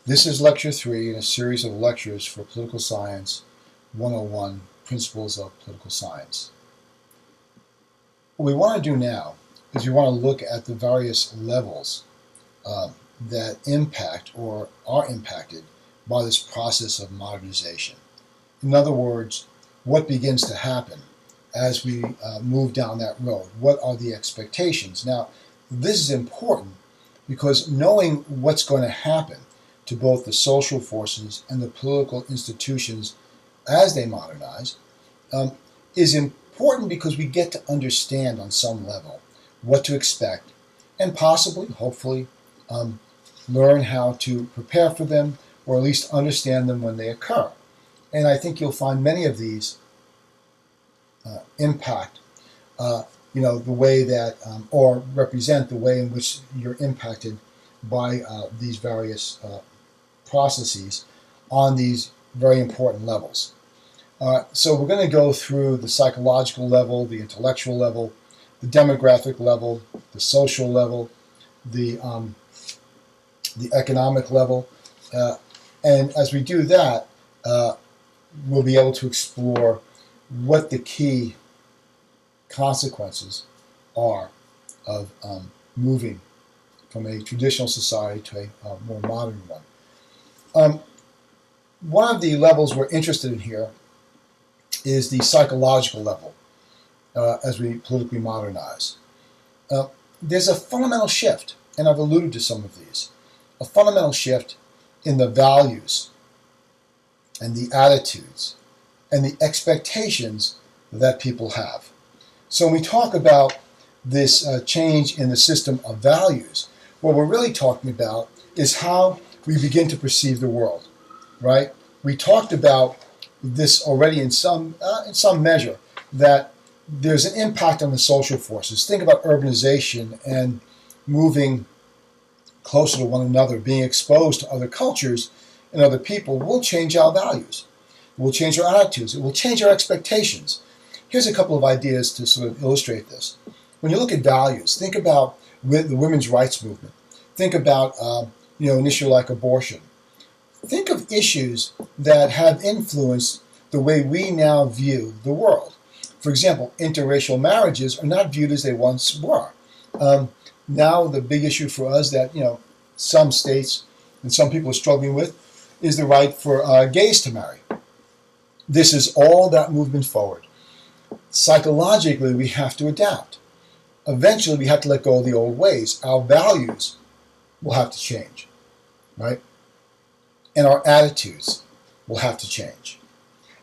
This is Lecture 3 in a series of lectures for Political Science 101, Principles of Political Science. What we want to do now is we want to look at the various levels that impact or are impacted by this process of modernization. In other words, what begins to happen as we move down that road? What are the expectations? Now, this is important because knowing what's going to happen to both the social forces and the political institutions as they modernize is important because we get to understand on some level what to expect and possibly, hopefully, learn how to prepare for them or at least understand them when they occur. And I think you'll find many of these impact the way that, or represent the way in which you're impacted by these various processes on these very important levels. So we're going to go through the psychological level, the intellectual level, the demographic level, the social level, the economic level, and as we do that, we'll be able to explore what the key consequences are of moving from a traditional society to a more modern one. One of the levels we're interested in here is the psychological level as we politically modernize. There's a fundamental shift, and I've alluded to some of these, a fundamental shift in the values and the attitudes and the expectations that people have. So when we talk about this change in the system of values, what we're really talking about is how we begin to perceive the world, right? We talked about this already in some measure, that there's an impact on the social forces. Think about urbanization and moving closer to one another, being exposed to other cultures and other people will change our values. It will change our attitudes. It will change our expectations. Here's a couple of ideas to sort of illustrate this. When you look at values, think about the women's rights movement. Think about an issue like abortion. Think of issues that have influenced the way we now view the world. For example, interracial marriages are not viewed as they once were. Now the big issue for us that some states and some people are struggling with is the right for gays to marry. This is all that movement forward. Psychologically, we have to adapt. Eventually, we have to let go of the old ways. Our values will have to change, right? And our attitudes will have to change.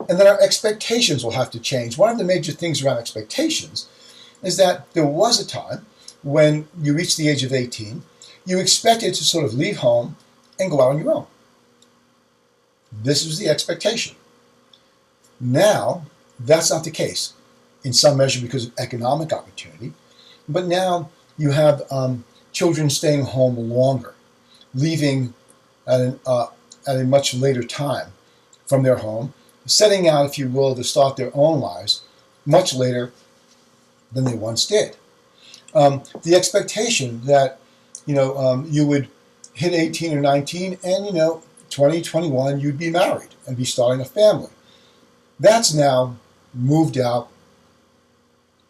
And then our expectations will have to change. One of the major things around expectations is that there was a time when you reached the age of 18, you expected to sort of leave home and go out on your own. This was the expectation. Now, that's not the case, in some measure because of economic opportunity. But now you have children staying home longer, leaving at a much later time from their home, setting out, if you will, to start their own lives much later than they once did. The expectation that you would hit 18 or 19 and 20, 21, you'd be married and be starting a family. That's now moved out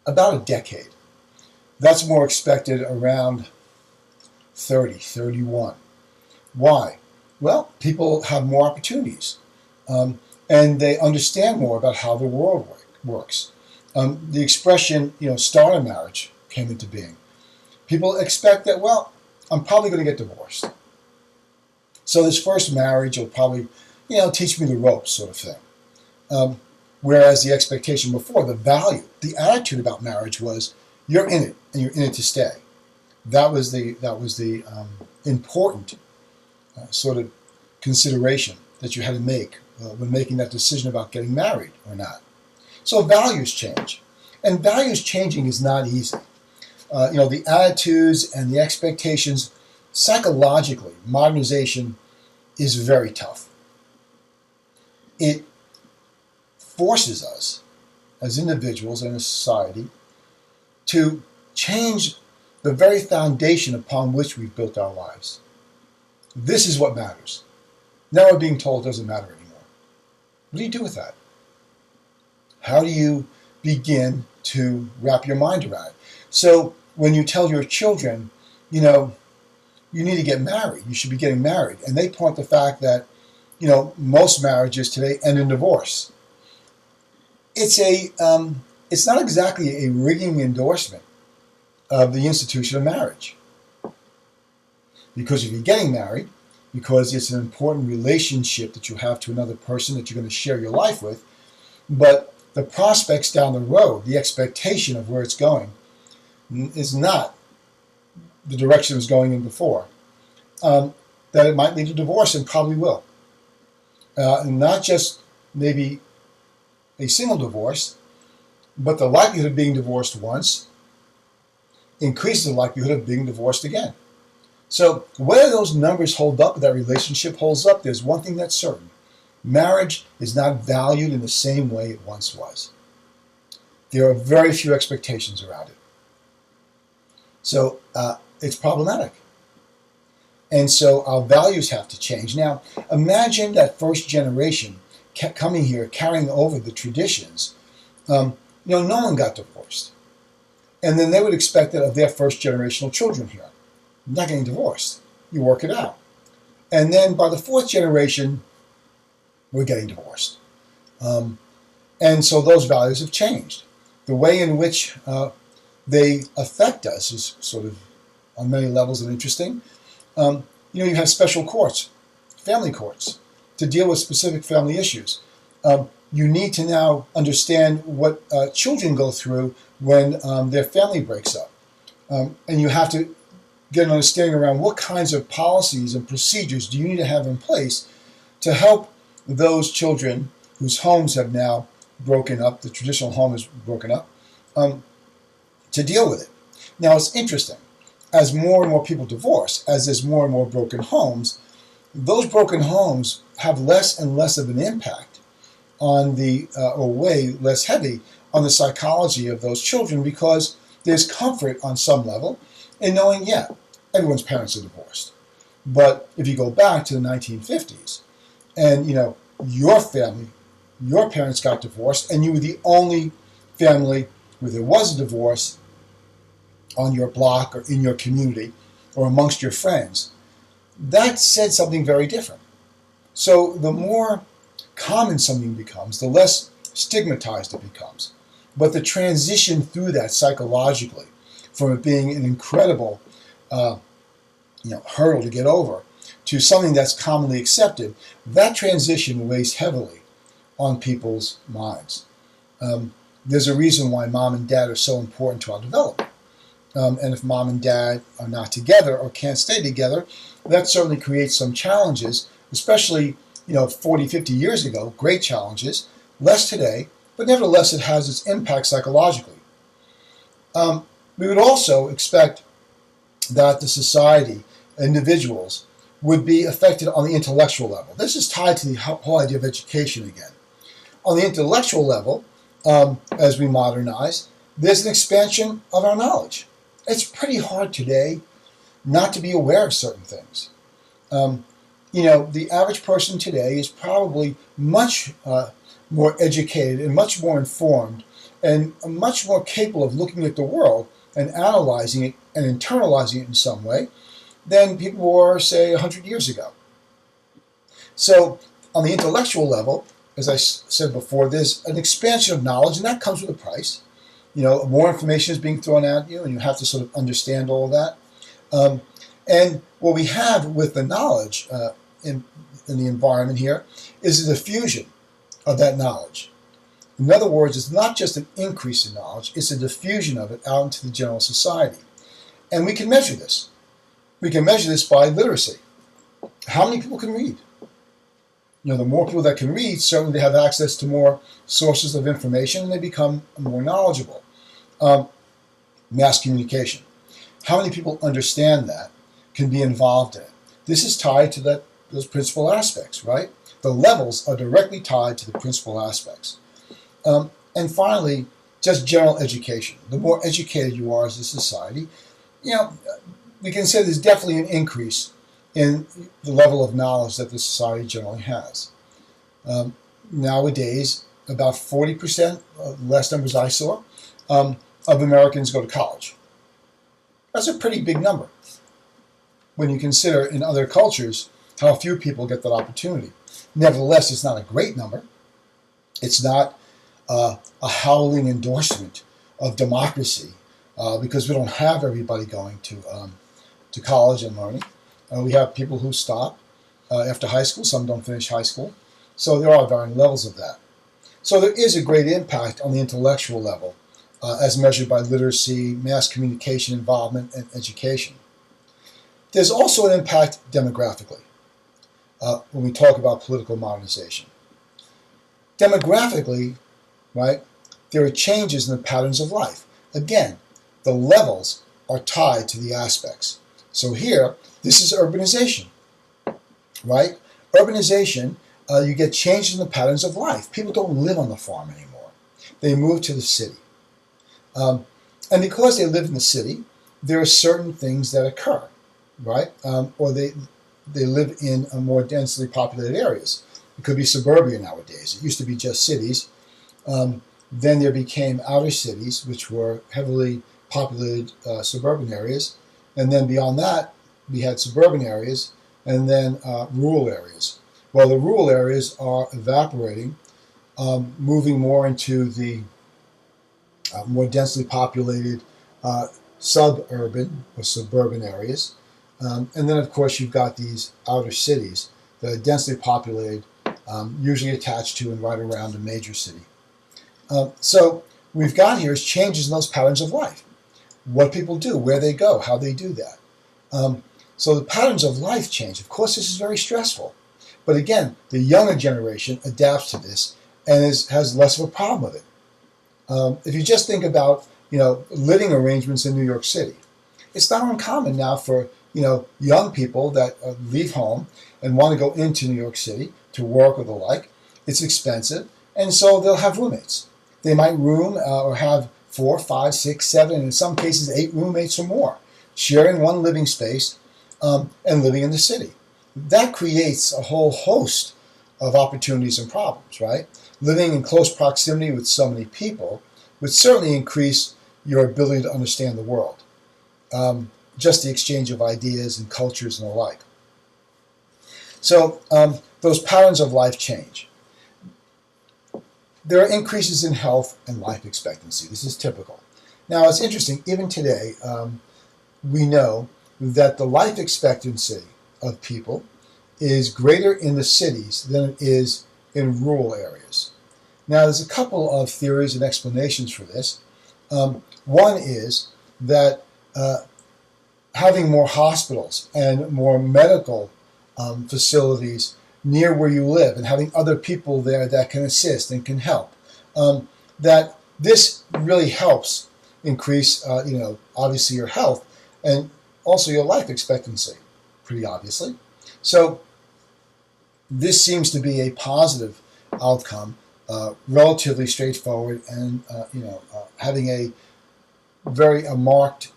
about a decade. That's more expected around 30, 31. Why? Well, people have more opportunities, and they understand more about how the world works. The expression, start a marriage came into being. People expect that, well, I'm probably going to get divorced. So this first marriage will probably, teach me the ropes, sort of thing. Whereas the expectation before, the value, the attitude about marriage was, you're in it, and you're in it to stay. That was the important sort of consideration that you had to make when making that decision about getting married or not. So values change, and values changing is not easy. The attitudes and the expectations, psychologically, modernization is very tough. It forces us as individuals and as society to change the very foundation upon which we've built our lives. This is what matters. Now we're being told it doesn't matter anymore. What do you do with that? How do you begin to wrap your mind around it? So when you tell your children, you know, you need to get married, you should be getting married, and they point the fact that, you know, most marriages today end in divorce. It's not exactly a ringing endorsement of the institution of marriage. Because if you're getting married, because it's an important relationship that you have to another person that you're going to share your life with, but the prospects down the road, the expectation of where it's going, is not the direction it was going in before, that it might lead to divorce, and probably will. And not just maybe a single divorce, but the likelihood of being divorced once increases the likelihood of being divorced again. So whether those numbers hold up, that relationship holds up, there's one thing that's certain. Marriage is not valued in the same way it once was. There are very few expectations around it. So it's problematic. And so our values have to change. Now, imagine that first generation coming here, carrying over the traditions. No one got divorced. And then they would expect that of their first generational children here. Not getting divorced. You work it out. And then by the fourth generation, we're getting divorced. And so those values have changed. The way in which they affect us is sort of, on many levels, interesting. You have special courts, family courts, to deal with specific family issues. You need to now understand what children go through when their family breaks up. And you have to get an understanding around what kinds of policies and procedures do you need to have in place to help those children whose homes have now broken up, the traditional home is broken up, to deal with it. Now, it's interesting. As more and more people divorce, as there's more and more broken homes, those broken homes have less and less of an impact on or way less heavy on the psychology of those children, because there's comfort on some level in knowing, yeah, everyone's parents are divorced. But if you go back to the 1950s and, your family, your parents got divorced and you were the only family where there was a divorce on your block or in your community or amongst your friends, that said something very different. So the more common something becomes, the less stigmatized it becomes. But the transition through that psychologically, from it being an incredible hurdle to get over to something that's commonly accepted, that transition weighs heavily on people's minds. There's a reason why mom and dad are so important to our development. And if mom and dad are not together or can't stay together, that certainly creates some challenges, especially 40, 50 years ago, great challenges, less today, but nevertheless it has its impact psychologically. We would also expect that the society, individuals, would be affected on the intellectual level. This is tied to the whole idea of education again. On the intellectual level, as we modernize, there's an expansion of our knowledge. It's pretty hard today not to be aware of certain things. The average person today is probably much more educated and much more informed and much more capable of looking at the world and analyzing it and internalizing it in some way than people were, say, 100 years ago. So on the intellectual level, as I said before, there's an expansion of knowledge, and that comes with a price. More information is being thrown at you, and you have to sort of understand all of that. And what we have with the knowledge in the environment here is the diffusion of that knowledge. In other words, it's not just an increase in knowledge, it's a diffusion of it out into the general society. And we can measure this. We can measure this by literacy. How many people can read? The more people that can read, certainly they have access to more sources of information and they become more knowledgeable. Mass communication. How many people understand that, can be involved in it? This is tied to those principal aspects, right? The levels are directly tied to the principal aspects. And finally, just general education. The more educated you are as a society, we can say there's definitely an increase in the level of knowledge that the society generally has. Nowadays, about 40%, last numbers I saw, of Americans go to college. That's a pretty big number when you consider in other cultures how few people get that opportunity. Nevertheless, it's not a great number. It's not a howling endorsement of democracy because we don't have everybody going to college and learning. We have people who stop after high school. Some don't finish high school. So there are varying levels of that. So there is a great impact on the intellectual level as measured by literacy, mass communication involvement, and education. There's also an impact demographically when we talk about political modernization. Demographically, right, there are changes in the patterns of life. Again, the levels are tied to the aspects. So here, this is urbanization, right? Urbanization, you get changes in the patterns of life. People don't live on the farm anymore. They move to the city. And because they live in the city, there are certain things that occur, right? Or they live in more densely populated areas. It could be suburbia nowadays. It used to be just cities. Then there became outer cities, which were heavily populated suburban areas. And then beyond that, we had suburban areas and then rural areas. Well, the rural areas are evaporating, moving more into the more densely populated suburban or suburban areas. And then, of course, you've got these outer cities that are densely populated, usually attached to and right around a major city. So we've got here is changes in those patterns of life. What people do, where they go, how they do that. So the patterns of life change. Of course, this is very stressful. But again, the younger generation adapts to this and has less of a problem with it. If you just think about, living arrangements in New York City, it's not uncommon now for, young people that leave home and want to go into New York City to work or the like. It's expensive, and so they'll have roommates. They might room or have 4, 5, 6, 7, and in some cases 8 roommates or more, sharing one living space and living in the city. That creates a whole host of opportunities and problems, right? Living in close proximity with so many people would certainly increase your ability to understand the world. Just the exchange of ideas and cultures and the like. So those patterns of life change. There are increases in health and life expectancy. This is typical. Now, it's interesting, even today, we know that the life expectancy of people is greater in the cities than it is in rural areas. Now, there's a couple of theories and explanations for this. One is that having more hospitals and more medical facilities near where you live and having other people there that can assist and can help, that this really helps increase, obviously your health and also your life expectancy, pretty obviously. So this seems to be a positive outcome, relatively straightforward, and having a very marked,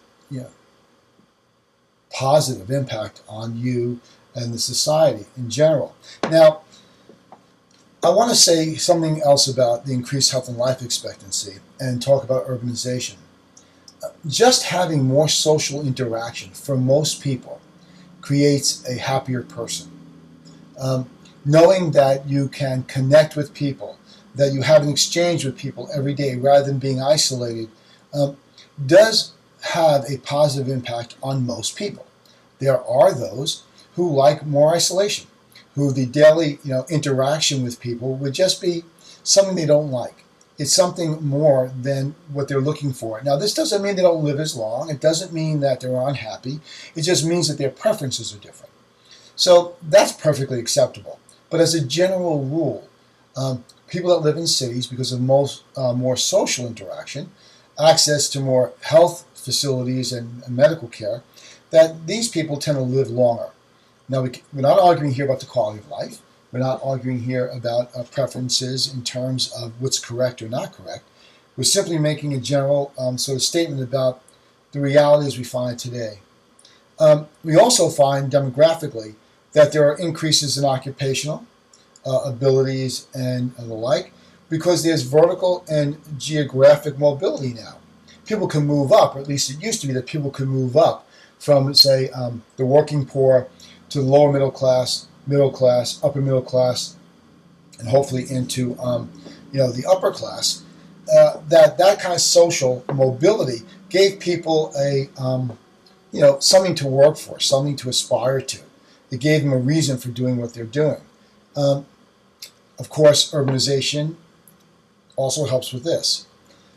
positive impact on you and the society in general. Now, I want to say something else about the increased health and life expectancy and talk about urbanization. Just having more social interaction for most people creates a happier person. Knowing that you can connect with people, that you have an exchange with people every day rather than being isolated, does have a positive impact on most people. There are those who like more isolation, who the daily interaction with people would just be something they don't like. It's something more than what they're looking for. Now, this doesn't mean they don't live as long. It doesn't mean that they're unhappy. It just means that their preferences are different. So that's perfectly acceptable. But as a general rule, people that live in cities, because of more social interaction, access to more health facilities and medical care, that these people tend to live longer. Now, we're not arguing here about the quality of life. We're not arguing here about preferences in terms of what's correct or not correct. We're simply making a general sort of statement about the realities we find today. We also find demographically that there are increases in occupational abilities and the like, because there's vertical and geographic mobility now. People can move up, or at least it used to be that people could move up from, say, the working poor to the lower middle class, upper middle class, and hopefully into the upper class. That kind of social mobility gave people a something to work for, something to aspire to. It gave them a reason for doing what they're doing. Of course, urbanization also helps with this.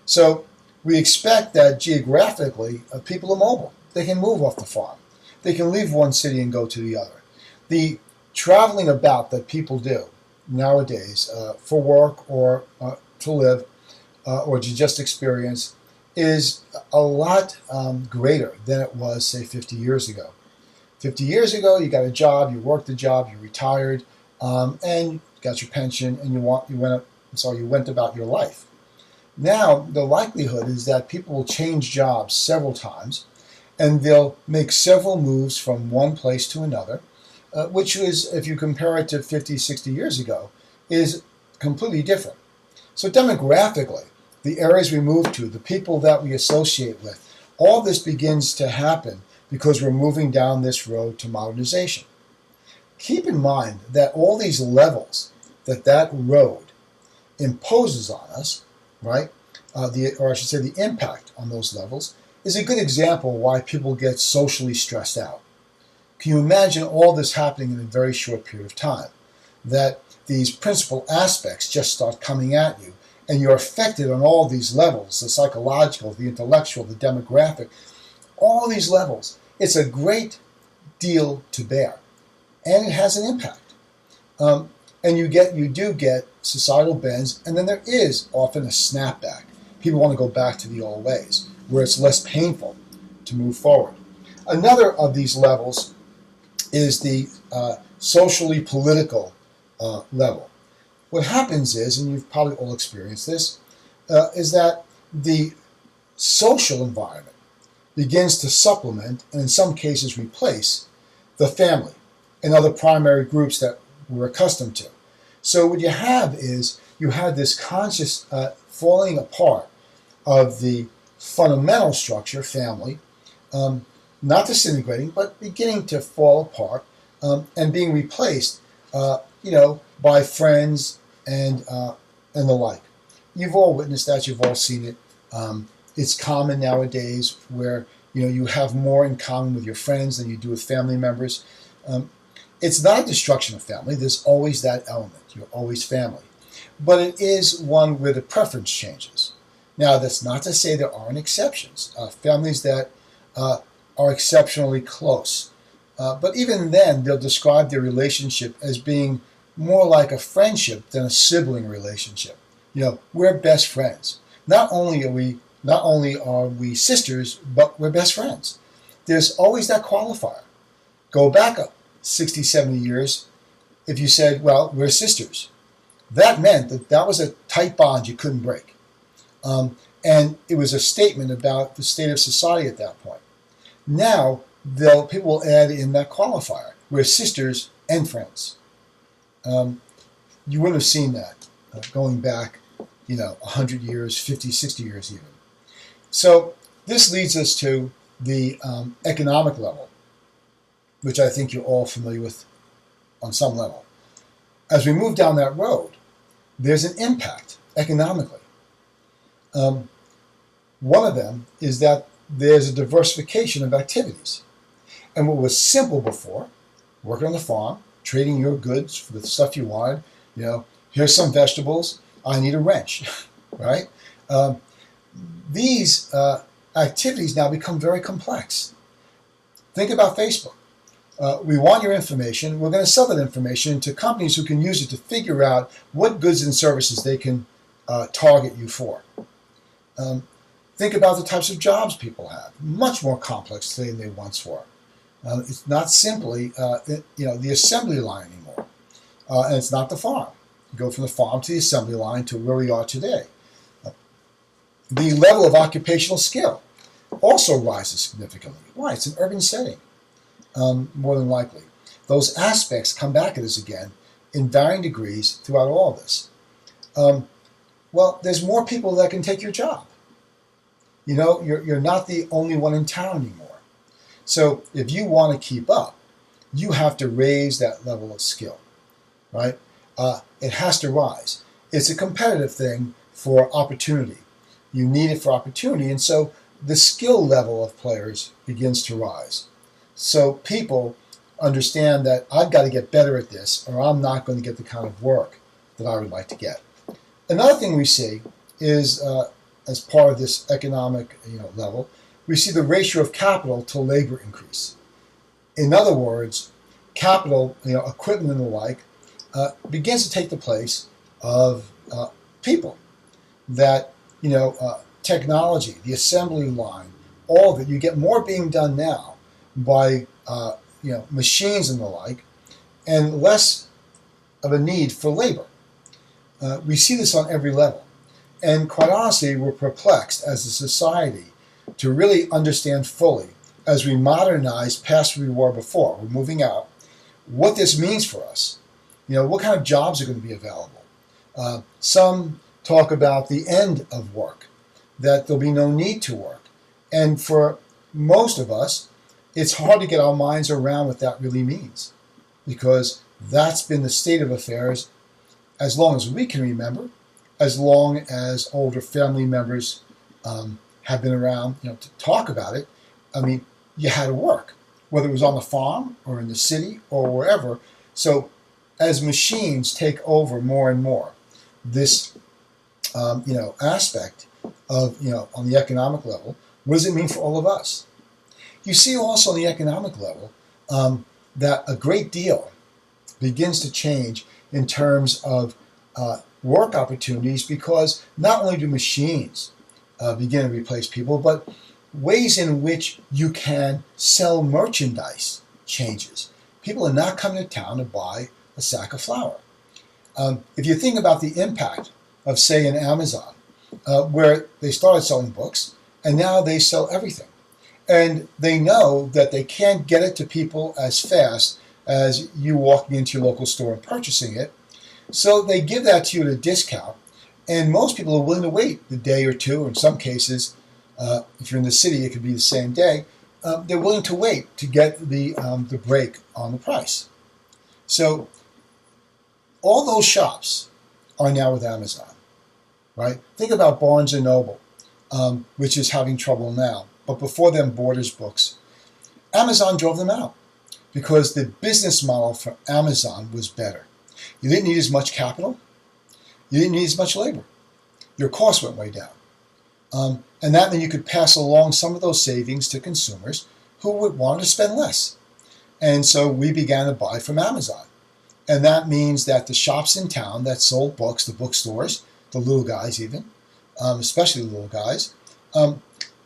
So we expect that geographically, people are mobile. They can move off the farm. They can leave one city and go to the other. The traveling about that people do nowadays for work or to live or to just experience is a lot greater than it was, say, 50 years ago. 50 years ago, you got a job, you worked the job, you retired, and got your pension, and you went about your life. Now, the likelihood is that people will change jobs several times, and they'll make several moves from one place to another, which is, if you compare it to 50, 60 years ago, is completely different. So demographically, the areas we move to, the people that we associate with, all this begins to happen because we're moving down this road to modernization. Keep in mind that all these levels that road imposes on us, right? The impact on those levels is a good example of why people get socially stressed out. Can you imagine all this happening in a very short period of time? That these principal aspects just start coming at you, and you're affected on all these levels, the psychological, the intellectual, the demographic, all these levels. It's a great deal to bear, and it has an impact. And you do get societal bends, and then there is often a snapback. People want to go back to the old ways, where it's less painful to move forward. Another of these levels is the socially political level. What happens is, and you've probably all experienced this, is that the social environment begins to supplement, and in some cases replace, the family and other primary groups that we're accustomed to. So what you have is, you have this conscious falling apart of the fundamental structure, family, not disintegrating, but beginning to fall apart, and being replaced, by friends and the like. You've all witnessed that. You've all seen it. It's common nowadays where you have more in common with your friends than you do with family members. It's not a destruction of family. There's always that element. You're always family. But it is one where the preference changes. Now, that's not to say there aren't exceptions. Families that are exceptionally close. But even then, they'll describe their relationship as being more like a friendship than a sibling relationship. We're best friends. Not only are we sisters, but we're best friends. There's always that qualifier. Go back up 60, 70 years. If you said, well, we're sisters, that meant that was a tight bond you couldn't break. And it was a statement about the state of society at that point. Now, people will add in that qualifier. We're sisters and friends. You wouldn't have seen that going back, 100 years, 50, 60 years even. So this leads us to the economic level, which I think you're all familiar with on some level. As we move down that road, there's an impact economically. One of them is that there's a diversification of activities. And what was simple before, working on the farm, trading your goods for the stuff you wanted, here's some vegetables, I need a wrench, right? These activities now become very complex. Think about Facebook. We want your information. We're going to sell that information to companies who can use it to figure out what goods and services they can target you for. Think about the types of jobs people have. Much more complex today than they once were. It's not simply the assembly line anymore, and it's not the farm. You go from the farm to the assembly line to where we are today. The level of occupational skill also rises significantly. Why? It's an urban setting. more than likely. Those aspects come back at us again in varying degrees throughout all of this. Well, there's more people that can take your job. You know, you're not the only one in town anymore. So if you want to keep up, you have to raise that level of skill, right? It has to rise. It's a competitive thing for opportunity. You need it for opportunity, and so the skill level of players begins to rise. So people understand that I've got to get better at this, or I'm not going to get the kind of work that I would like to get. Another thing we see is, as part of this economic level, we see the ratio of capital to labor increase. In other words, capital, equipment and the like, begins to take the place of people. That, technology, the assembly line, all of it, you get more being done now by, machines and the like, and less of a need for labor. We see this on every level. And quite honestly, we're perplexed as a society to really understand fully, as we modernize past where we were before, we're moving out, what this means for us. What kind of jobs are going to be available. Some talk about the end of work, that there'll be no need to work. And for most of us, it's hard to get our minds around what that really means, because that's been the state of affairs as long as we can remember, as long as older family members have been around, to talk about it. I mean, you had to work, whether it was on the farm or in the city or wherever. So as machines take over more and more, this, aspect of, on the economic level, what does it mean for all of us? You see also on the economic level that a great deal begins to change in terms of work opportunities, because not only do machines begin to replace people, but ways in which you can sell merchandise changes. People are not coming to town to buy a sack of flour. If you think about the impact of, say, an Amazon, where they started selling books, and now they sell everything. And they know that they can't get it to people as fast as you walking into your local store and purchasing it. So they give that to you at a discount, and most people are willing to wait a day or two. In some cases, if you're in the city, it could be the same day. They're willing to wait to get the break on the price. So all those shops are now with Amazon, right? Think about Barnes & Noble, which is having trouble now. But before them, Borders Books. Amazon drove them out because the business model for Amazon was better. You didn't need as much capital. You didn't need as much labor. Your costs went way down. And that meant you could pass along some of those savings to consumers who would want to spend less. And so we began to buy from Amazon. And that means that the shops in town that sold books, the bookstores, the little guys even, especially the little guys,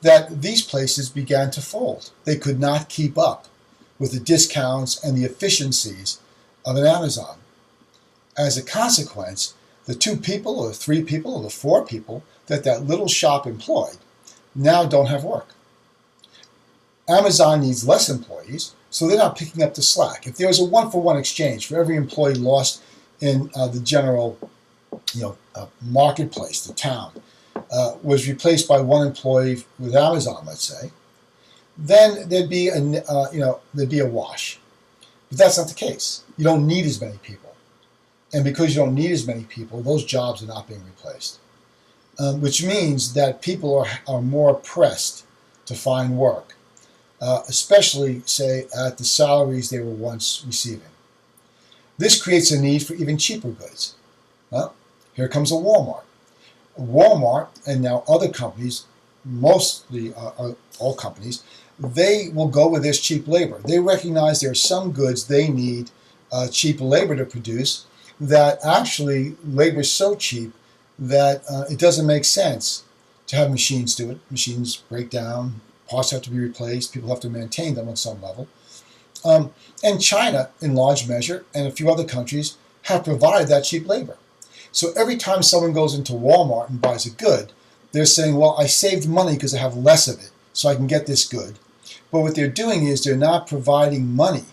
that these places began to fold. They could not keep up with the discounts and the efficiencies of an Amazon. As a consequence, the 2 people or the 3 people or the 4 people that little shop employed now don't have work. Amazon needs less employees, so they're not picking up the slack. If there was a 1-for-1 exchange for every employee lost in the general marketplace, the town, was replaced by 1 employee with Amazon, let's say, then there'd be a wash. But that's not the case. You don't need as many people. And because you don't need as many people, those jobs are not being replaced. Which means that people are more pressed to find work, especially, say, at the salaries they were once receiving. This creates a need for even cheaper goods. Well, here comes a Walmart. Walmart and now other companies, mostly all companies, they will go with this cheap labor. They recognize there are some goods they need cheap labor to produce, that actually labor is so cheap that it doesn't make sense to have machines do it. Machines break down, parts have to be replaced, people have to maintain them on some level. And China, in large measure, and a few other countries, have provided that cheap labor. So every time someone goes into Walmart and buys a good, they're saying, well, I saved money because I have less of it, so I can get this good. But what they're doing is they're not providing money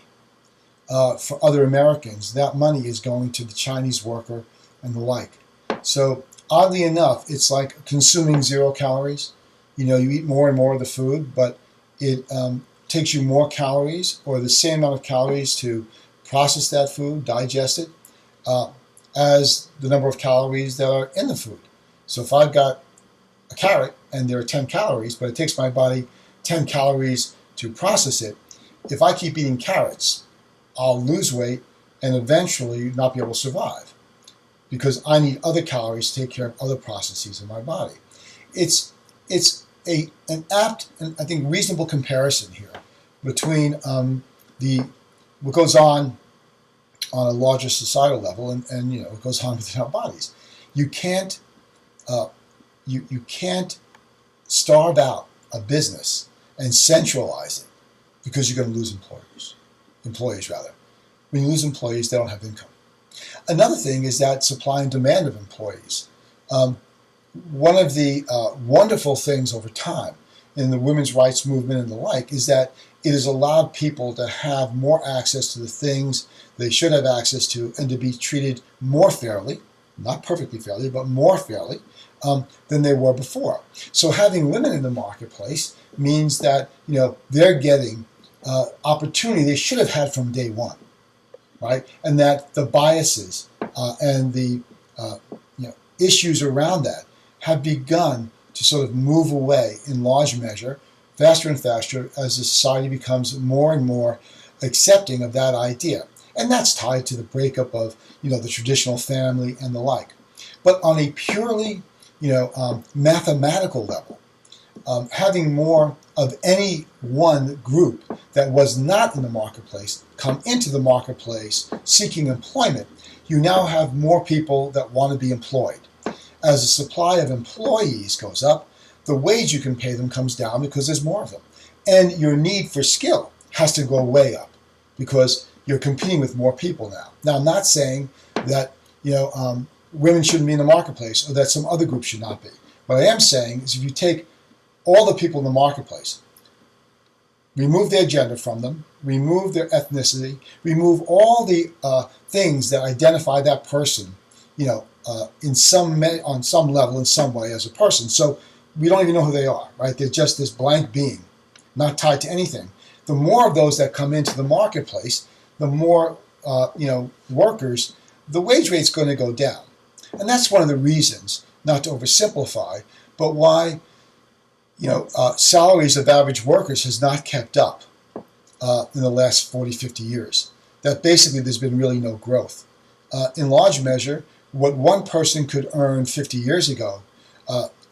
for other Americans. That money is going to the Chinese worker and the like. So oddly enough, it's like consuming 0 calories. You eat more and more of the food, but it takes you more calories or the same amount of calories to process that food, digest it, as the number of calories that are in the food. So if I've got a carrot and there are 10 calories, but it takes my body 10 calories to process it, if I keep eating carrots, I'll lose weight and eventually not be able to survive because I need other calories to take care of other processes in my body. It's an apt and I think reasonable comparison here between what goes on a larger societal level and what goes on within our bodies. You can't you can't starve out a business and centralize it because you're going to lose employees rather. When you lose employees, they don't have income. Another thing is that supply and demand of employees. One of the wonderful things over time in the women's rights movement and the like is that it has allowed people to have more access to the things they should have access to and to be treated more fairly, not perfectly fairly, but more fairly than they were before. So having women in the marketplace means that they're getting opportunity they should have had from day one, right? And that the biases and the issues around that have begun to sort of move away in large measure, faster and faster, as the society becomes more and more accepting of that idea. And that's tied to the breakup of the traditional family and the like. But on a purely mathematical level, having more of any one group that was not in the marketplace come into the marketplace seeking employment, you now have more people that want to be employed. As the supply of employees goes up, the wage you can pay them comes down because there's more of them. And your need for skill has to go way up because you're competing with more people now. Now, I'm not saying that women shouldn't be in the marketplace or that some other group should not be. What I am saying is if you take all the people in the marketplace, remove their gender from them, remove their ethnicity, remove all the things that identify that person, on some level, in some way as a person. So we don't even know who they are, right? They're just this blank being, not tied to anything. The more of those that come into the marketplace, the more workers, the wage rate's going to go down. And that's one of the reasons, not to oversimplify, but why salaries of average workers has not kept up in the last 40, 50 years. That basically there's been really no growth. In large measure, what one person could earn 50 years ago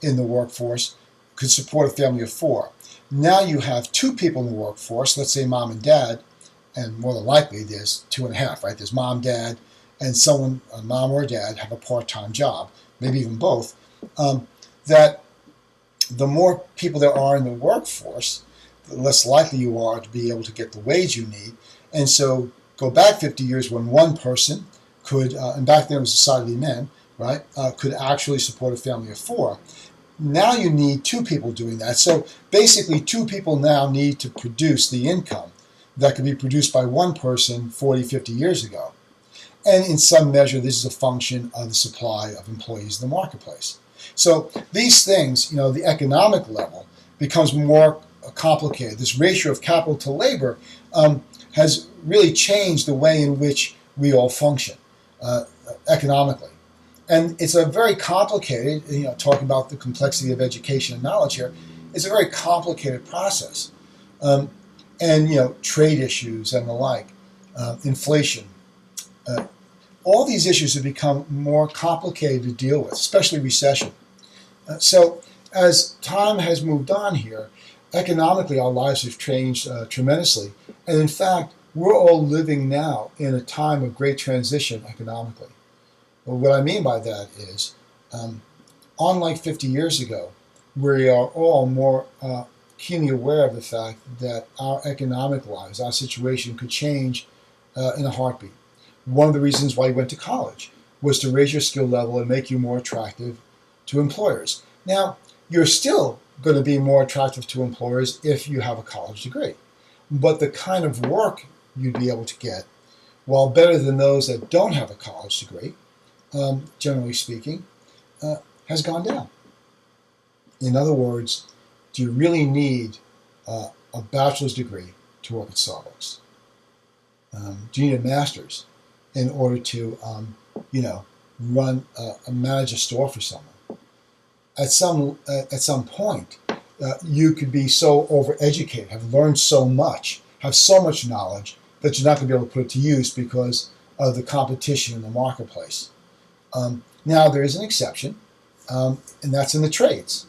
in the workforce could support a family of 4. Now you have 2 people in the workforce, let's say mom and dad, and more than likely there's 2.5, right? There's mom, dad, and someone, mom or dad, have a part-time job, maybe even both, that the more people there are in the workforce, the less likely you are to be able to get the wage you need. And so go back 50 years when one person could, and back then it was decidedly men, right, could actually support a family of 4. Now you need 2 people doing that. So basically 2 people now need to produce the income that could be produced by one person 40, 50 years ago. And in some measure, this is a function of the supply of employees in the marketplace. So these things, the economic level becomes more complicated. This ratio of capital to labor has really changed the way in which we all function economically. And it's a very complicated, talking about the complexity of education and knowledge here, it's a very complicated process. And trade issues and the like, inflation. All these issues have become more complicated to deal with, especially recession. So as time has moved on here, economically our lives have changed tremendously. And in fact, we're all living now in a time of great transition economically. Well, what I mean by that is, unlike 50 years ago, we are all more keenly aware of the fact that our economic lives, our situation could change in a heartbeat. One of the reasons why you went to college was to raise your skill level and make you more attractive to employers. Now, you're still going to be more attractive to employers if you have a college degree. But the kind of work you'd be able to get, while better than those that don't have a college degree, generally speaking, has gone down. In other words, do you really need a bachelor's degree to work at Starbucks? Do you need a master's in order to, manage a store for someone? At some point, you could be so overeducated, have learned so much, have so much knowledge that you're not going to be able to put it to use because of the competition in the marketplace. Now, there is an exception, and that's in the trades.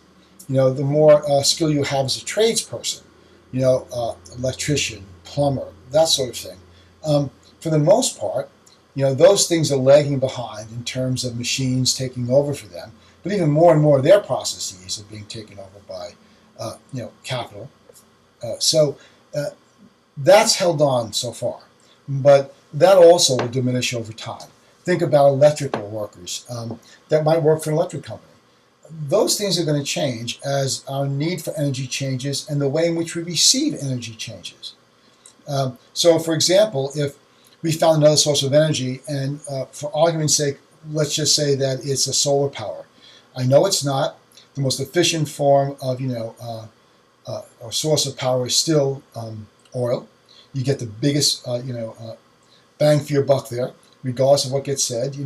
The more skill you have as a tradesperson, electrician, plumber, that sort of thing. For the most part, those things are lagging behind in terms of machines taking over for them. But even more and more of their processes are being taken over by, capital. So that's held on so far. But that also will diminish over time. Think about electrical workers that might work for an electric company. Those things are going to change as our need for energy changes and the way in which we receive energy changes. So, for example, if we found another source of energy, and for argument's sake, let's just say that it's a solar power. I know it's not. The most efficient form of, or source of power is still oil. You get the biggest, bang for your buck there, regardless of what gets said.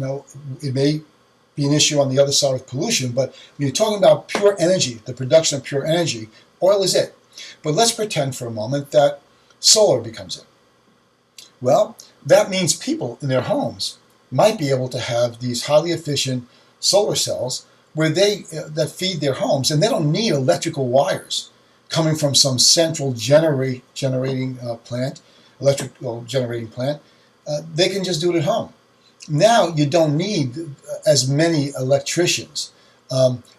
It may be an issue on the other side of pollution, but when you're talking about pure energy, the production of pure energy, oil is it. But let's pretend for a moment that solar becomes it. Well, that means people in their homes might be able to have these highly efficient solar cells where that feed their homes, and they don't need electrical wires coming from some central generating plant, electrical generating plant. They can just do it at home. Now you don't need as many electricians,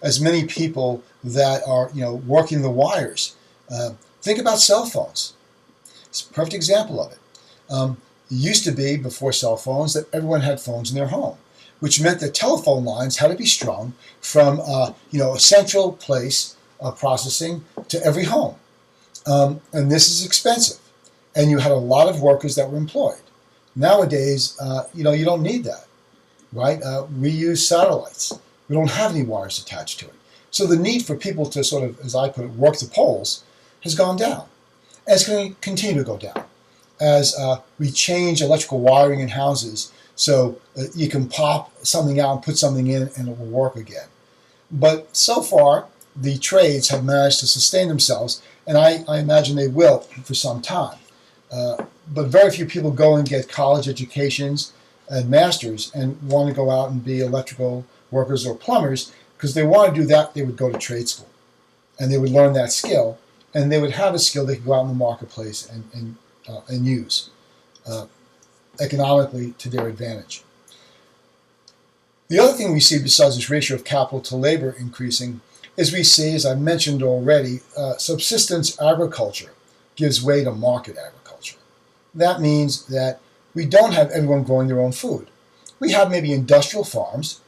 as many people that are working the wires. Think about cell phones. It's a perfect example of it. It used to be, before cell phones, that everyone had phones in their home, which meant that telephone lines had to be strung from a central place of processing to every home. And this is expensive. And you had a lot of workers that were employed. Nowadays, you don't need that, right? We use satellites. We don't have any wires attached to it. So the need for people to sort of, as I put it, work the poles has gone down. And it's going to continue to go down as we change electrical wiring in houses so you can pop something out and put something in and it will work again. But so far, the trades have managed to sustain themselves, and I imagine they will for some time. But very few people go and get college educations and masters and want to go out and be electrical workers or plumbers, because they want to do that, they would go to trade school. And they would learn that skill, and they would have a skill they could go out in the marketplace and use economically to their advantage. The other thing we see besides this ratio of capital to labor increasing is we see, as I mentioned already, subsistence agriculture gives way to market agriculture. That means that we don't have everyone growing their own food. We have maybe industrial farms,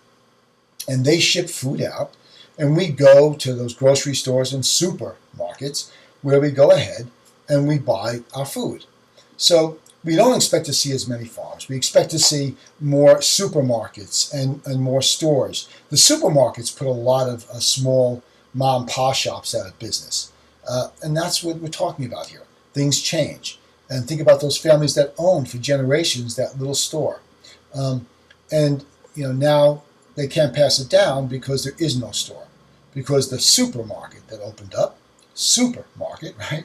and they ship food out, and we go to those grocery stores and supermarkets where we go ahead and we buy our food. So we don't expect to see as many farms. We expect to see more supermarkets and more stores. The supermarkets put a lot of small mom and pop shops out of business. And that's what we're talking about here. Things change. And think about those families that owned for generations that little store. Now they can't pass it down because there is no store. Because the supermarket that opened up, right,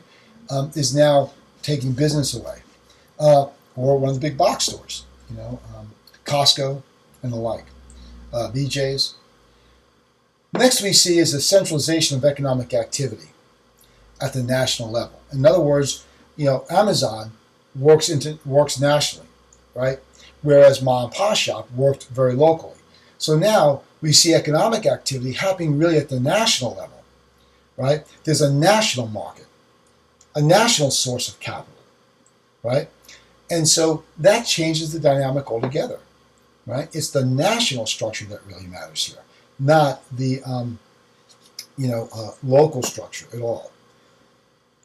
is now taking business away. Or one of the big box stores, Costco and the like, BJ's. Next we see is the centralization of economic activity at the national level. In other words, Amazon works nationally, right? Whereas mom and pop shop worked very locally. So now we see economic activity happening really at the national level, right? There's a national market, a national source of capital, right? And so that changes the dynamic altogether, right? It's the national structure that really matters here, not the local structure at all.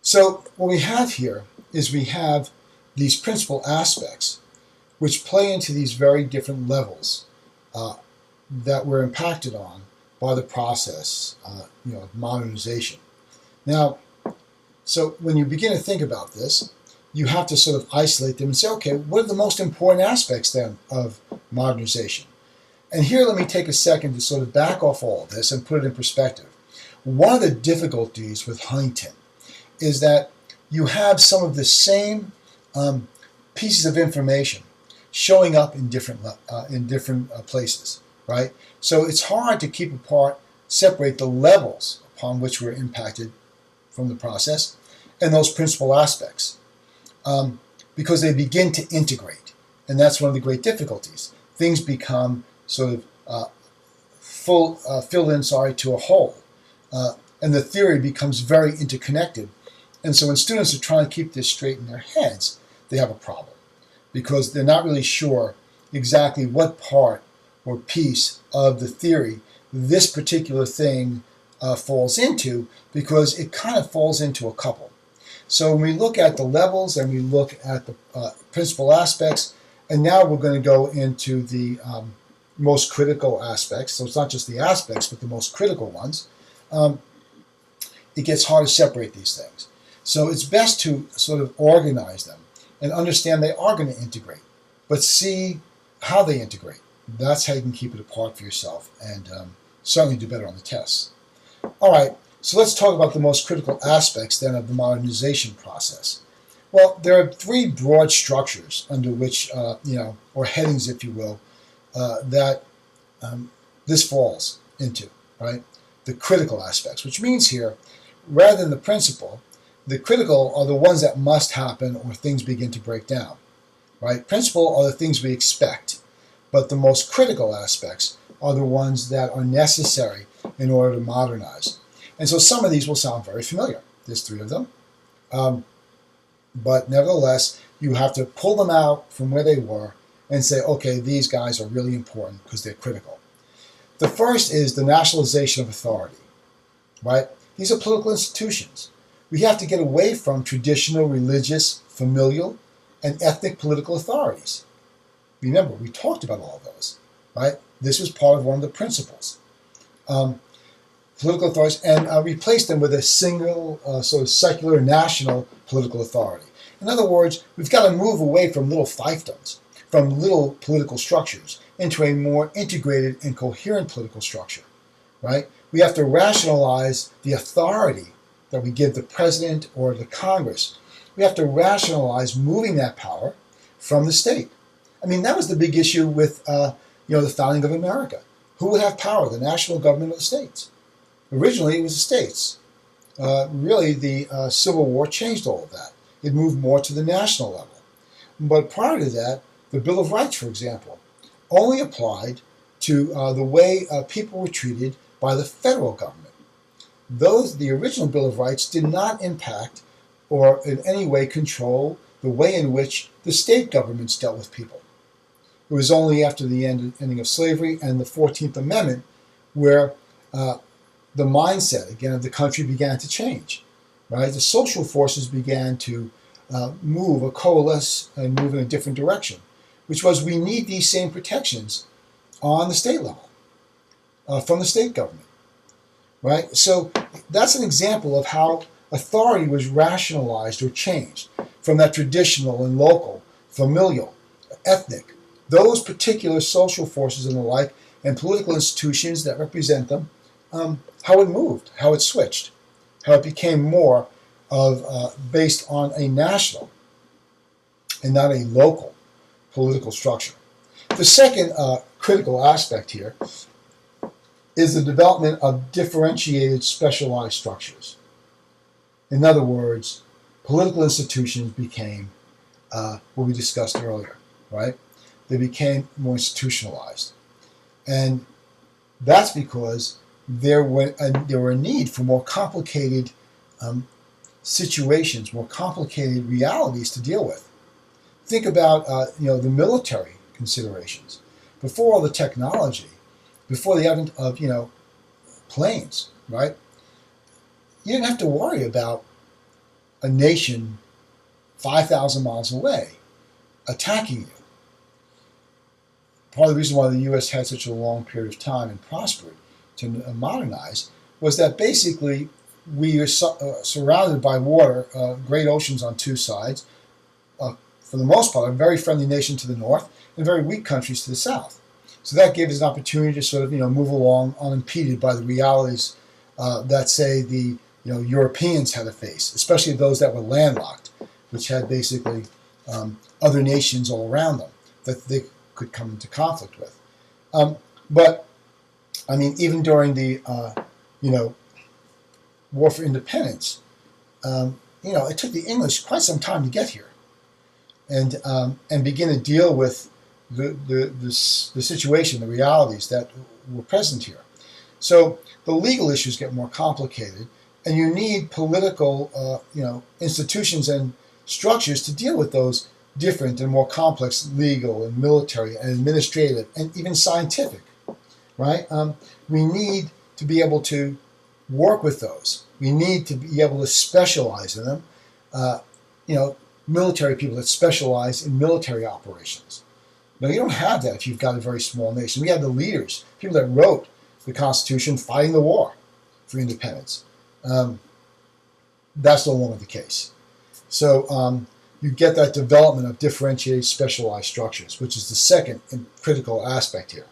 So what we have here is we have these principal aspects which play into these very different levels that were impacted on by the process of modernization. Now, so when you begin to think about this, you have to sort of isolate them and say, okay, what are the most important aspects then of modernization? And here let me take a second to sort of back off all of this and put it in perspective. One of the difficulties with Huntington is that you have some of the same pieces of information showing up in different places, right? So it's hard to separate the levels upon which we're impacted from the process and those principal aspects because they begin to integrate. And that's one of the great difficulties. Things become sort of filled in to a whole. And the theory becomes very interconnected. And so when students are trying to keep this straight in their heads, they have a problem because they're not really sure exactly what part or piece of the theory this particular thing falls into, because it kind of falls into a couple. So when we look at the levels and we look at the principal aspects, and now we're going to go into the most critical aspects, so it's not just the aspects, but the most critical ones, it gets hard to separate these things. So it's best to sort of organize them and understand they are going to integrate, but see how they integrate. That's how you can keep it apart for yourself and certainly do better on the tests. All right, so let's talk about the most critical aspects then of the modernization process. Well, there are three broad structures under which, or headings, if you will, that this falls into, right? The critical aspects, which means here, rather than the principal, the critical are the ones that must happen or things begin to break down, right? Principal are the things we expect, but the most critical aspects are the ones that are necessary in order to modernize. And so some of these will sound very familiar. There's three of them. But nevertheless, you have to pull them out from where they were and say, okay, these guys are really important because they're critical. The first is the nationalization of authority, right? These are political institutions. We have to get away from traditional religious, familial, and ethnic political authorities. Remember, we talked about all of those, right? This was part of one of the principles. Political authorities, and replace them with a single sort of secular national political authority. In other words, we've got to move away from little fiefdoms, from little political structures, into a more integrated and coherent political structure, right? We have to rationalize the authority that we give the president or the Congress. We have to rationalize moving that power from the state. I mean, that was the big issue with the founding of America. Who would have power, the national government or the states? Originally, it was the states. Really, the Civil War changed all of that. It moved more to the national level. But prior to that, the Bill of Rights, for example, only applied to the way people were treated by the federal government. The original Bill of Rights did not impact or in any way control the way in which the state governments dealt with people. It was only after the ending of slavery and the 14th Amendment where the mindset, again, of the country began to change, right? The social forces began to move or coalesce and move in a different direction, which was we need these same protections on the state level, from the state government, right? So that's an example of how authority was rationalized or changed from that traditional and local, familial, ethnic, those particular social forces and the like, and political institutions that represent them, how it moved, how it switched, how it became more of based on a national and not a local political structure. The second critical aspect here is the development of differentiated specialized structures. In other words, political institutions became what we discussed earlier, right? They became more institutionalized. And that's because there were a need for more complicated situations, more complicated realities to deal with. Think about the military considerations. Before all the technology, before the advent of planes, right? you didn't have to worry about a nation 5,000 miles away attacking you. Part of the reason why the U.S. had such a long period of time and prospered to modernize was that basically we are surrounded by water, great oceans on two sides, for the most part, a very friendly nation to the north and very weak countries to the south. So that gave us an opportunity to sort of, move along unimpeded by the realities that, say, the Europeans had to face, especially those that were landlocked, which had basically other nations all around them that they could come into conflict with. But I mean, even during the War for Independence, it took the English quite some time to get here, and begin to deal with the situation, the realities that were present here. So the legal issues get more complicated, and you need political, institutions and structures to deal with those different and more complex legal and military and administrative and even scientific, right? We need to be able to work with those. We need to be able to specialize in them. Military people that specialize in military operations. Now, you don't have that if you've got a very small nation. We have the leaders, people that wrote the Constitution fighting the war for independence. That's no longer the case. So you get that development of differentiated, specialized structures, which is the second and critical aspect here.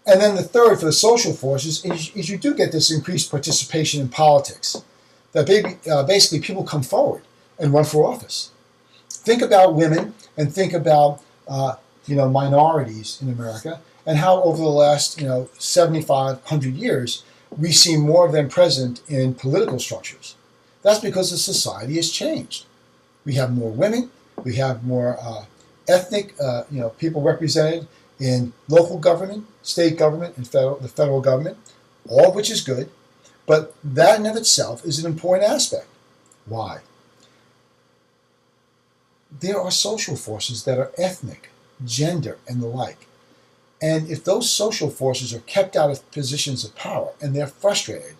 And then the third, for the social forces, is you do get this increased participation in politics. That basically people come forward and run for office. Think about women and think about minorities in America and how over the last 7,500 years we see more of them present in political structures. That's because the society has changed. We have more women. We have more ethnic people represented in local government, state government, and the federal government, all of which is good. But that in of itself is an important aspect. Why? There are social forces that are ethnic, gender, and the like. And if those social forces are kept out of positions of power and they're frustrated,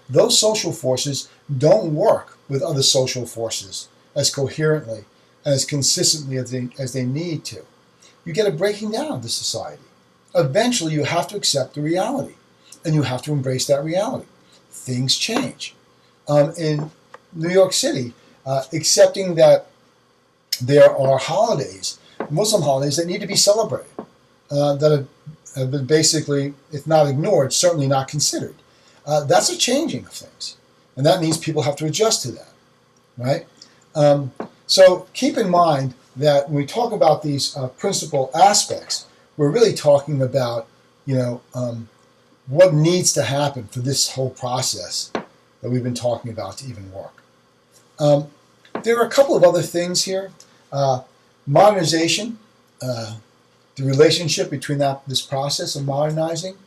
those social forces don't work with other social forces as coherently and as consistently as they need to. You get a breaking down of the society. Eventually, you have to accept the reality, and you have to embrace that reality. Things change. In New York City, accepting that there are holidays, Muslim holidays, that need to be celebrated, that have been basically, if not ignored, certainly not considered. That's a changing of things, and that means people have to adjust to that, right? So keep in mind that when we talk about these principal aspects, we're really talking about, what needs to happen for this whole process that we've been talking about to even work. There are a couple of other things here. Modernization, the relationship between this process of modernizing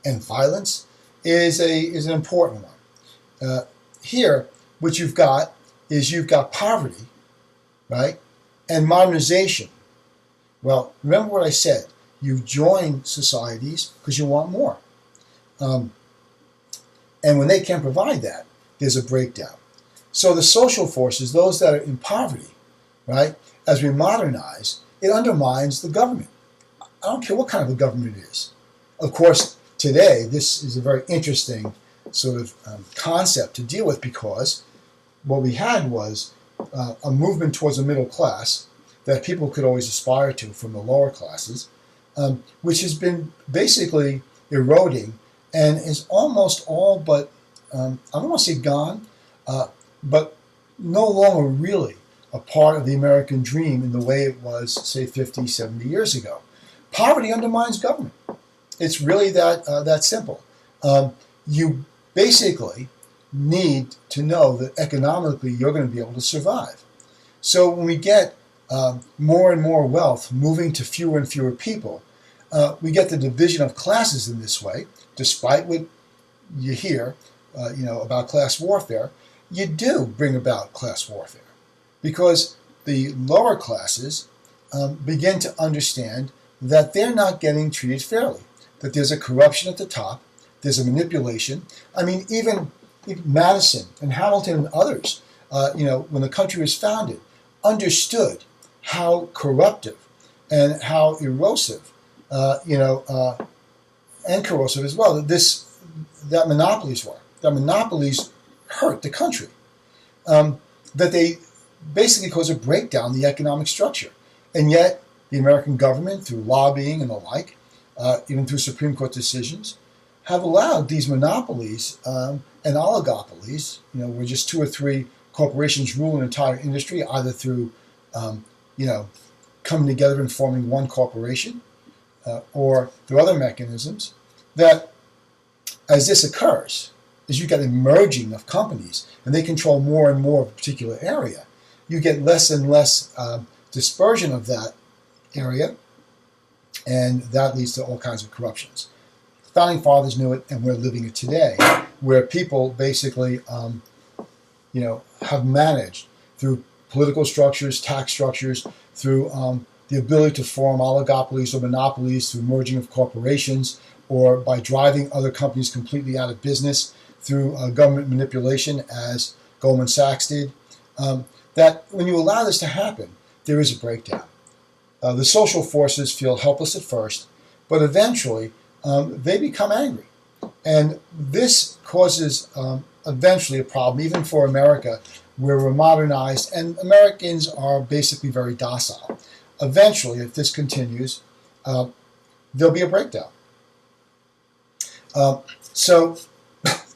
and violence is an important one. Here, what you've got is you've got poverty, right, and modernization. Well, remember what I said. You join societies because you want more. And when they can't provide that, there's a breakdown. So the social forces, those that are in poverty, right, as we modernize, it undermines the government. I don't care what kind of a government it is. Of course, today, this is a very interesting sort of concept to deal with because what we had was a movement towards a middle class that people could always aspire to from the lower classes, which has been basically eroding and is almost all but, I don't want to say gone, but no longer really a part of the American dream in the way it was, say, 50, 70 years ago. Poverty undermines government. It's really that simple. You basically need to know that economically you're going to be able to survive. So when we get more and more wealth moving to fewer and fewer people, we get the division of classes in this way, despite what you hear about class warfare. You do bring about class warfare because the lower classes begin to understand that they're not getting treated fairly, that there's a corruption at the top, there's a manipulation. I mean, even Madison and Hamilton and others, when the country was founded, understood how corruptive and how erosive, and corrosive as well, that monopolies were. That monopolies hurt the country. That they basically cause a breakdown in the economic structure. And yet, the American government, through lobbying and the like, even through Supreme Court decisions, have allowed these monopolies and oligopolies, where just two or three corporations rule an entire industry, either through, coming together and forming one corporation, or through other mechanisms, that as this occurs, as you get a merging of companies, and they control more and more of a particular area, you get less and less dispersion of that area, and that leads to all kinds of corruptions. The Founding Fathers knew it, and we're living it today, where people basically, have managed through political structures, tax structures, through the ability to form oligopolies or monopolies through merging of corporations, or by driving other companies completely out of business through government manipulation, as Goldman Sachs did, that when you allow this to happen, there is a breakdown. The social forces feel helpless at first, but eventually they become angry. And this causes eventually a problem, even for America, where we're modernized and Americans are basically very docile. Eventually, if this continues, there'll be a breakdown. So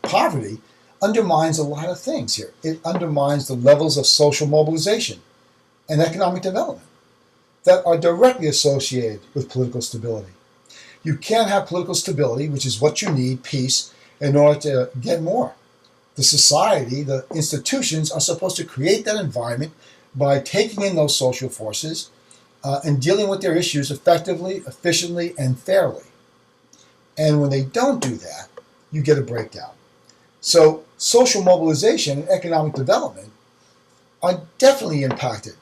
poverty undermines a lot of things here. It undermines the levels of social mobilization and economic development that are directly associated with political stability. You can't have political stability, which is what you need, peace, in order to get more. The society, the institutions are supposed to create that environment by taking in those social forces and dealing with their issues effectively, efficiently, and fairly. And when they don't do that, you get a breakdown. So social mobilization and economic development are definitely impacted.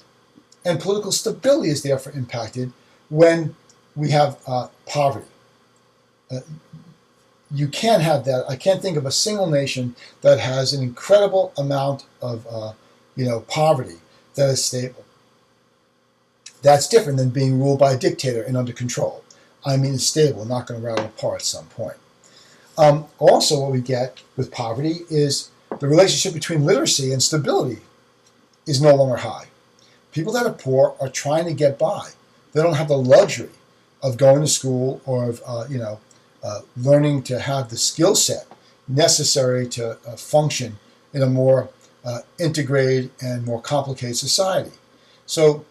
And political stability is therefore impacted when we have poverty. You can't have that. I can't think of a single nation that has an incredible amount of poverty that is stable. That's different than being ruled by a dictator and under control. I mean, it's stable, not going to rattle apart at some point. Also, what we get with poverty is the relationship between literacy and stability is no longer high. People that are poor are trying to get by. They don't have the luxury of going to school or of learning to have the skill set necessary to function in a more integrated and more complicated society. So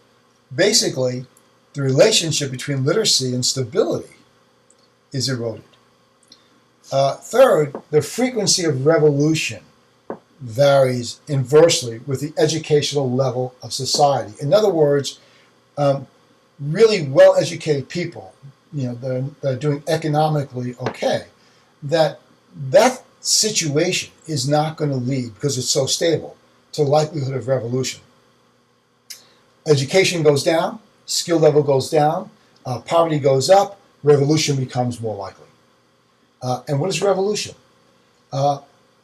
basically, the relationship between literacy and stability is eroded. Third, the frequency of revolution varies inversely with the educational level of society. In other words, really well-educated people, that are doing economically okay, that situation is not going to lead, because it's so stable, to the likelihood of revolution. Education goes down, skill level goes down, poverty goes up, revolution becomes more likely. And what is revolution?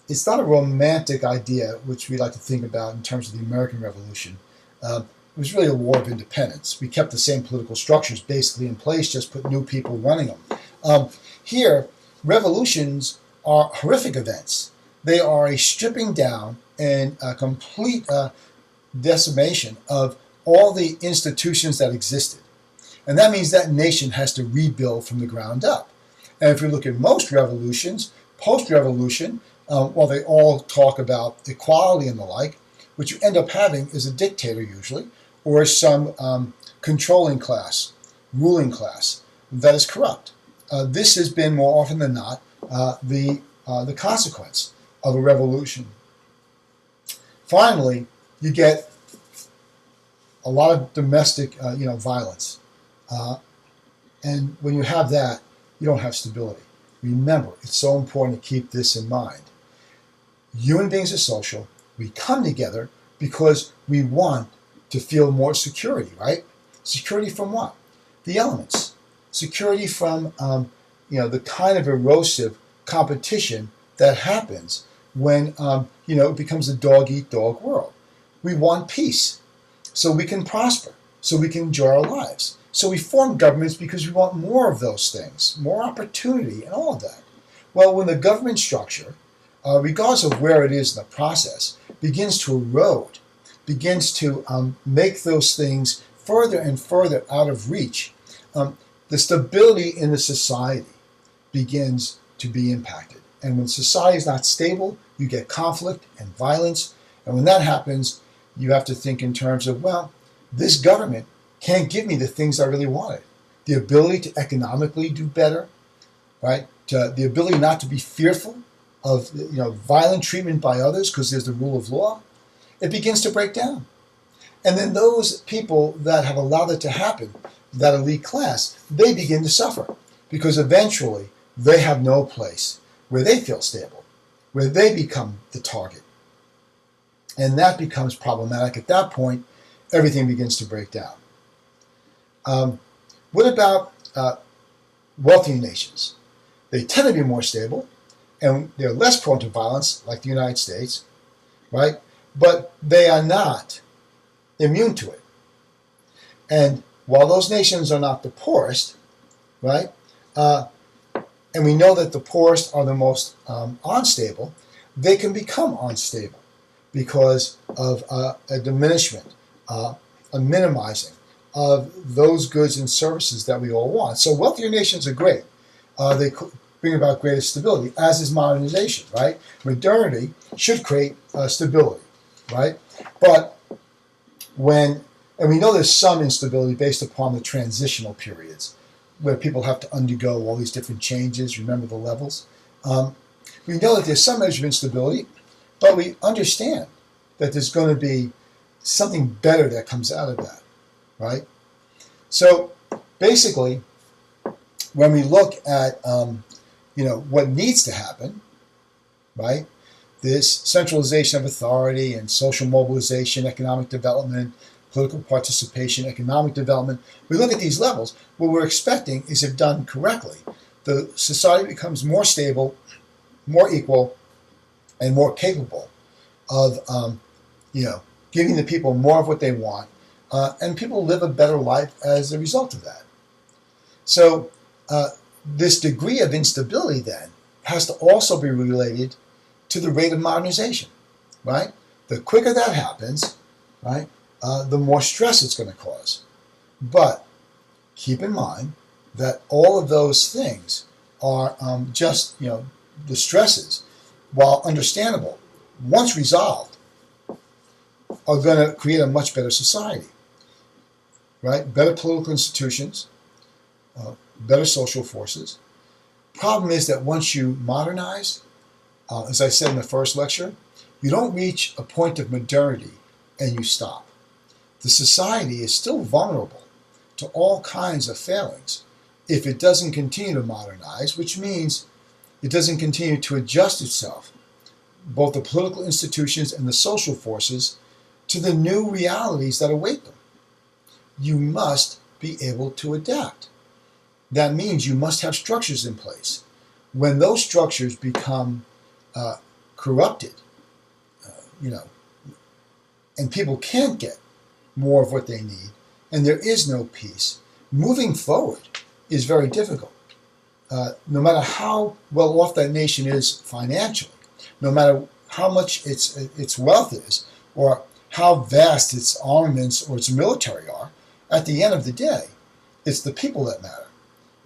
It's not a romantic idea, which we like to think about in terms of the American Revolution. It was really a war of independence. We kept the same political structures basically in place, just put new people running them. Here, revolutions are horrific events. They are a stripping down and a complete decimation of all the institutions that existed. And that means that nation has to rebuild from the ground up. And if you look at most revolutions, post-revolution, while they all talk about equality and the like, what you end up having is a dictator usually, or some controlling class, ruling class, that is corrupt. This has been more often than not the consequence of a revolution. Finally, you get a lot of domestic violence. And when you have that, you don't have stability. Remember, it's so important to keep this in mind. Human beings are social. We come together because we want to feel more security, right? Security from what? The elements. Security from the kind of erosive competition that happens when it becomes a dog-eat-dog world. We want peace so we can prosper, so we can enjoy our lives. So we form governments because we want more of those things, more opportunity and all of that. Well, when the government structure, regardless of where it is in the process, begins to erode, begins to make those things further and further out of reach, the stability in the society begins to be impacted. And when society is not stable, you get conflict and violence. And when that happens, you have to think in terms of, well, this government can't give me the things I really wanted. The ability to economically do better, right? The ability not to be fearful of violent treatment by others because there's the rule of law. It begins to break down. And then those people that have allowed it to happen, that elite class, they begin to suffer because eventually they have no place where they feel stable, where they become the target. And that becomes problematic. At that point, everything begins to break down. What about wealthy nations? They tend to be more stable, and they're less prone to violence, like the United States, right? But they are not immune to it. And while those nations are not the poorest, right, and we know that the poorest are the most unstable, they can become unstable because of a diminishment, a minimizing of those goods and services that we all want. So wealthier nations are great. They bring about greater stability, as is modernization, right? Modernity should create stability, right? But and we know there's some instability based upon the transitional periods where people have to undergo all these different changes, remember the levels. We know that there's some measure of instability, but we understand that there's going to be something better that comes out of that, right? So basically, when we look at what needs to happen, right? This centralization of authority and social mobilization, economic development, political participation, economic development. We look at these levels. What we're expecting is, if done correctly, the society becomes more stable, more equal, and more capable of giving the people more of what they want, and people live a better life as a result of that. So this degree of instability then has to also be related to the rate of modernization, right? The quicker that happens, right, the more stress it's going to cause. But keep in mind that all of those things are just the stresses, while understandable, once resolved, are going to create a much better society, right? Better political institutions, better social forces. Problem is that once you modernize, as I said in the first lecture, you don't reach a point of modernity and you stop. The society is still vulnerable to all kinds of failings if it doesn't continue to modernize, which means it doesn't continue to adjust itself, both the political institutions and the social forces, to the new realities that await them. You must be able to adapt. That means you must have structures in place. When those structures become corrupted, and people can't get more of what they need, and there is no peace, moving forward is very difficult. No matter how well off that nation is financially, no matter how much its wealth is, or how vast its armaments or its military are, at the end of the day, it's the people that matter.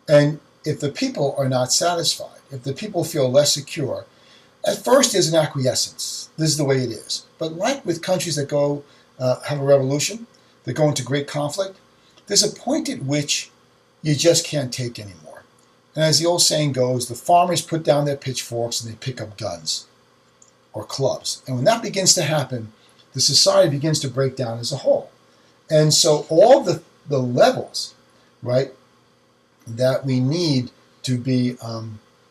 And if the people are not satisfied, if the people feel less secure, at first there's an acquiescence. This is the way it is. But like with countries that go have a revolution, that go into great conflict, there's a point at which you just can't take anymore. And as the old saying goes, the farmers put down their pitchforks and they pick up guns or clubs. And when that begins to happen, the society begins to break down as a whole. And so all the levels, right, that we need to be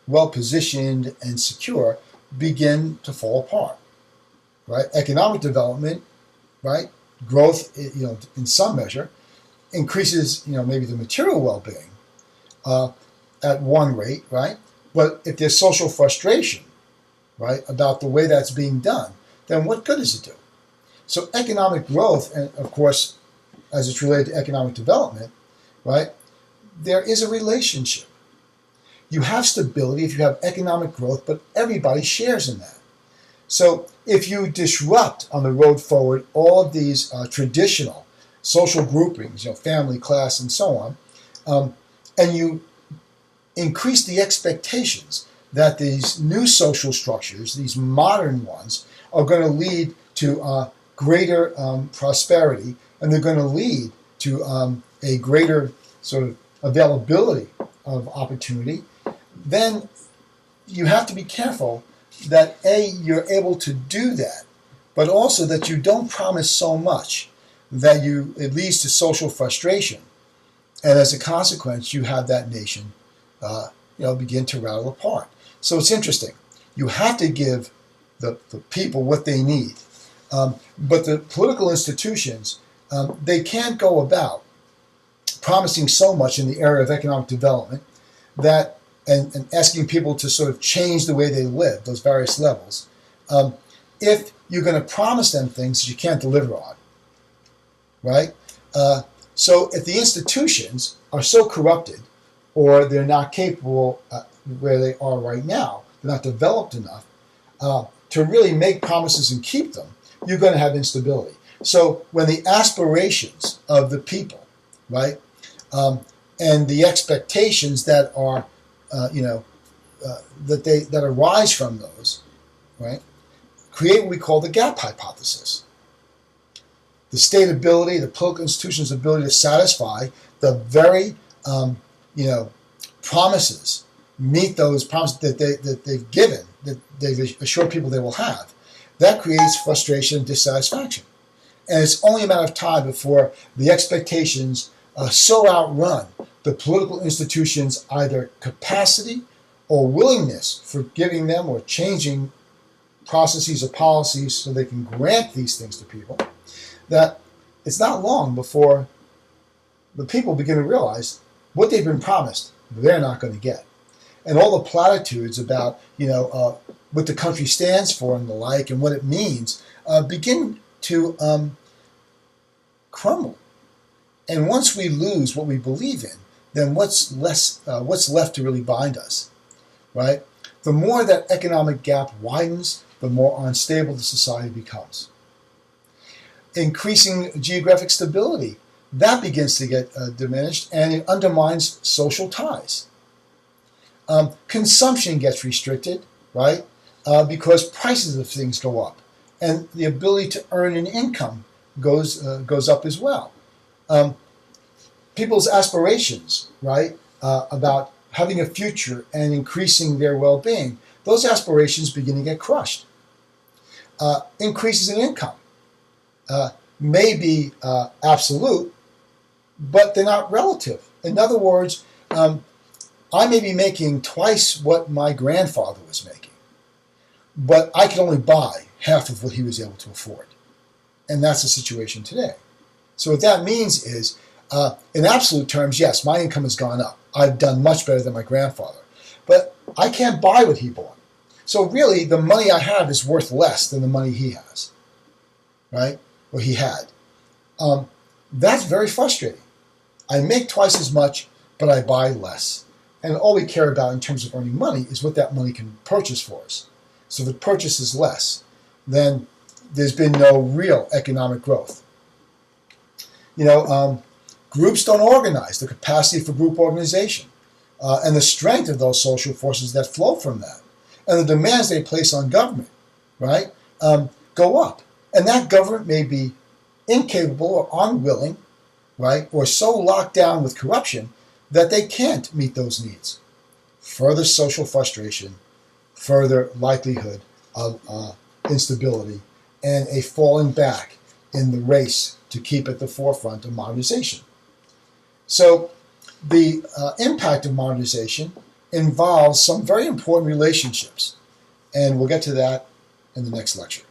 well positioned and secure begin to fall apart, right? Economic development, right? Growth, in some measure, increases, maybe the material well-being at one rate, right? But if there's social frustration, right, about the way that's being done, then what good does it do? So economic growth, and of course, as it's related to economic development, right, there is a relationship. You have stability if you have economic growth, but everybody shares in that. So if you disrupt on the road forward all of these traditional social groupings, family, class, and so on, and you increase the expectations that these new social structures, these modern ones, are going to lead to greater prosperity, and they're going to lead to a greater sort of availability of opportunity, then you have to be careful that A, you're able to do that, but also that you don't promise so much that it leads to social frustration, and as a consequence, you have that nation begin to rattle apart. So it's interesting. You have to give the people what they need, but the political institutions, they can't go about promising so much in the area of economic development that and asking people to sort of change the way they live, those various levels, if you're going to promise them things that you can't deliver on, right? So if the institutions are so corrupted, or they're not capable where they are right now, they're not developed enough to really make promises and keep them, you're going to have instability. So when the aspirations of the people, right, and the expectations that are that arise from those, right, create what we call the gap hypothesis. The state ability, the political institution's ability to satisfy the very, promises, meet those promises that they've given, that they've assured people they will have, that creates frustration and dissatisfaction. And it's only a matter of time before the expectations so outrun the political institutions' either capacity or willingness for giving them or changing processes or policies so they can grant these things to people, that it's not long before the people begin to realize what they've been promised, they're not going to get. And all the platitudes about, what the country stands for and the like and what it means begin to crumble. And once we lose what we believe in, then what's left to really bind us, right? The more that economic gap widens, the more unstable the society becomes. Increasing geographic stability, that begins to get diminished, and it undermines social ties. Consumption gets restricted, right? Because prices of things go up, and the ability to earn an income goes up as well. People's aspirations, right, about having a future and increasing their well-being, those aspirations begin to get crushed. Increases in income may be absolute, but they're not relative. In other words, I may be making twice what my grandfather was making, but I can only buy half of what he was able to afford. And that's the situation today. So what that means is, in absolute terms, yes, my income has gone up. I've done much better than my grandfather. But I can't buy what he bought. So really, the money I have is worth less than the money he has, right? Or he had. That's very frustrating. I make twice as much, but I buy less. And all we care about in terms of earning money is what that money can purchase for us. So if it purchases less, then there's been no real economic growth. Groups don't organize, the capacity for group organization, and the strength of those social forces that flow from that, and the demands they place on government, right, go up. And that government may be incapable or unwilling, right, or so locked down with corruption that they can't meet those needs. Further social frustration, further likelihood of instability, and a falling back in the race to keep at the forefront of modernization. So the impact of modernization involves some very important relationships, and we'll get to that in the next lecture.